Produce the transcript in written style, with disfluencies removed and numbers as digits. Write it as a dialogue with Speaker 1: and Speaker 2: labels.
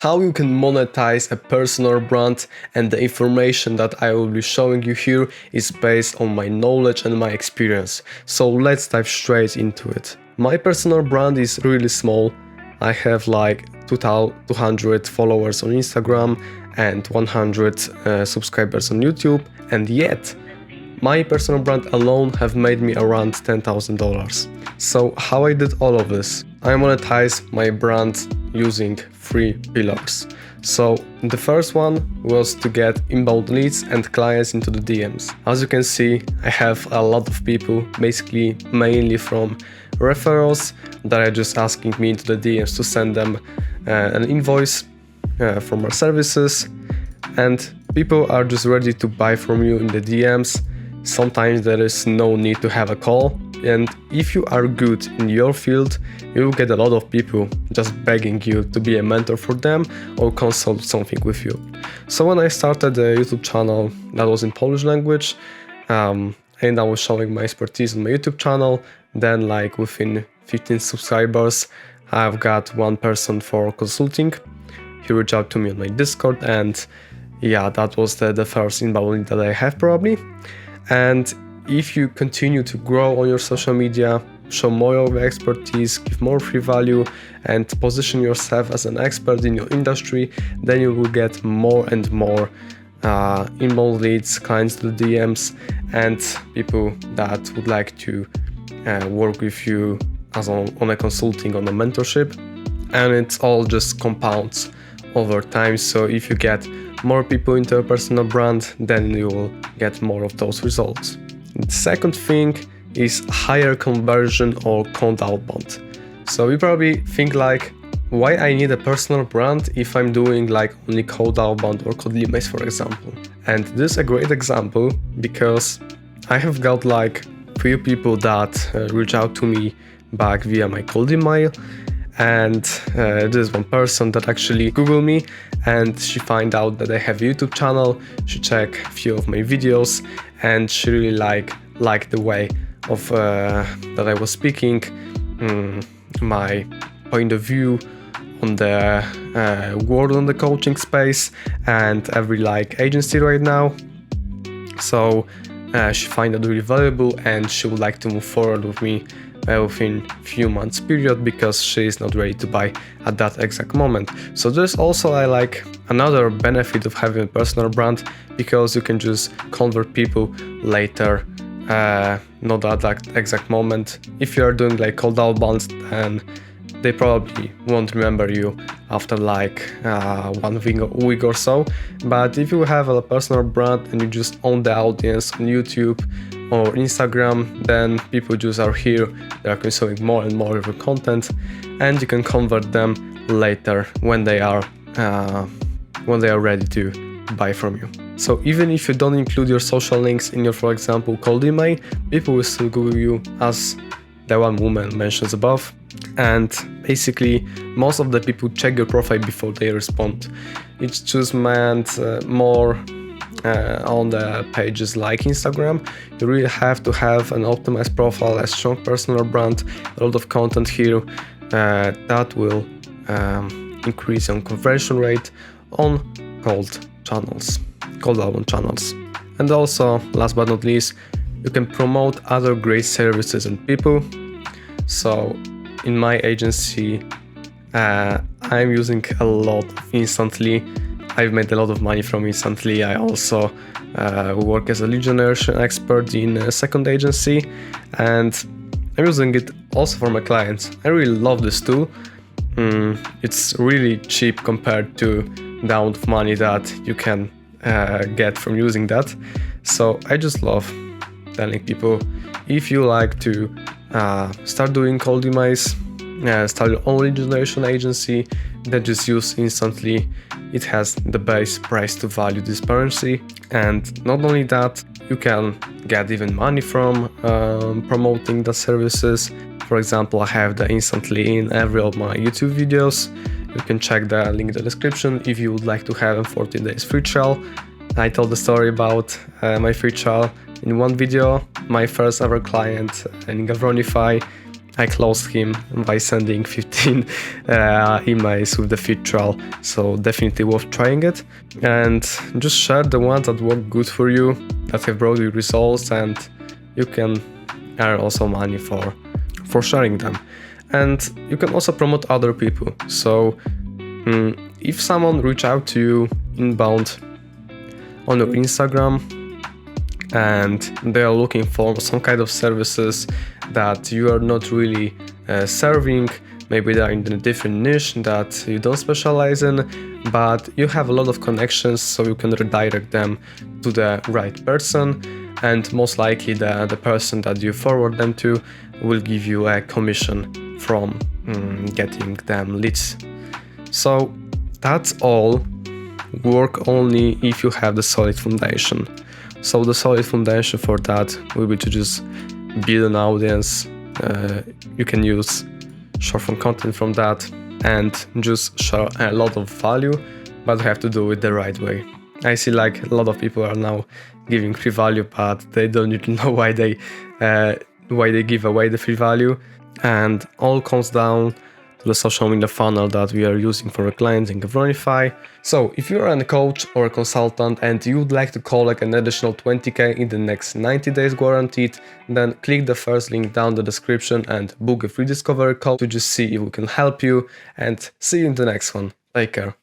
Speaker 1: how you can monetize a personal brand, and the information that I will be showing you here is based on my knowledge and my experience. So let's dive straight into it. My personal brand is really small. I have like 200 followers on Instagram and 100 subscribers on YouTube, and yet my personal brand alone have made me around $10,000. So how I did all of this? I monetize my brand using 3 pillars. So the first one was to get inbound leads and clients into the DMs. As you can see, I have a lot of people, basically mainly from referrals, that are just asking me into the DMs to send them an invoice from our services, and people are just ready to buy from you in the DMs. Sometimes there is no need to have a call, and if you are good in your field, you will get a lot of people just begging you to be a mentor for them or consult something with you. So when I started a YouTube channel that was in Polish language, and I was showing my expertise on my YouTube channel, then like within 15 subscribers, I've got one person for consulting. He reached out to me on my Discord, and yeah, that was the first inbound lead that I have probably. And if you continue to grow on your social media, show more of your expertise, give more free value, and position yourself as an expert in your industry, then you will get more and more inbound leads, clients to the DMs, and people that would like to work with you as on a consulting, on a mentorship. And it's all just compounds over time. So if you get more people into a personal brand, then you will get more of those results. The second thing is higher conversion or cold outbound. So you probably think like, why I need a personal brand if I'm doing like only cold outbound or cold emails, for example. And this is a great example because I have got like few people that reach out to me back via my cold email. And there's one person that actually Googled me, and she find out that I have a YouTube channel. She checked a few of my videos, and she really liked the way of that I was speaking, my point of view on the world on the coaching space and every like agency right now. So she find it really valuable, and she would like to move forward with me within few months period, because she is not ready to buy at that exact moment. So there's also another benefit of having a personal brand, because you can just convert people later, not at that exact moment. If you are doing like cold outbound, then they probably won't remember you after like 1 week or so. But if you have a personal brand and you just own the audience on YouTube or Instagram, then people just are here, they are consuming more and more of your content, and you can convert them later when they are ready to buy from you. So even if you don't include your social links in your, for example, cold email, people will still Google you, as the one woman mentions above. And basically most of the people check your profile before they respond. It's just meant more on the pages like Instagram. You really have to have an optimized profile, a strong personal brand, a lot of content here that will increase your conversion rate on cold outbound channels. And also, last but not least, you can promote other great services and people. So in my agency, I'm using a lot of Instantly. I've made a lot of money from Instantly. I also work as a lead generation expert in a second agency, and I'm using it also for my clients. I really love this tool. It's really cheap compared to the amount of money that you can get from using that. So I just love telling people, if you like to start doing cold emails, start your own lead generation agency, then just use Instantly. It has the best price to value disparity, and not only that, you can get even money from promoting the services. For example, I have the Instantly in every of my YouTube videos. You can check the link in the description if you would like to have a 14 days free trial. I told the story about my free trial in one video. My first ever client in Gawronski I closed him by sending 15 emails with the free trial, so definitely worth trying it. And just share the ones that work good for you, that have brought you results, and you can earn also money for sharing them. And you can also promote other people. So if someone reach out to you inbound on your Instagram and they are looking for some kind of services that you are not really serving, maybe they are in a different niche that you don't specialize in, but you have a lot of connections, so you can redirect them to the right person, and most likely the person that you forward them to will give you a commission from getting them leads. So that's all. Work only if you have the solid foundation. So the solid foundation for that will be to just build an audience. You can use short form content from that and just share a lot of value, but you have to do it the right way. I see like a lot of people are now giving free value, but they don't even know why they give away the free value. And all comes down to the social media funnel that we are using for our clients in Gawronski. So if you're a coach or a consultant and you would like to collect an additional 20k in the next 90 days guaranteed, then click the first link down the description and book a free discovery call to just see if we can help you, and see you in the next one. Take care.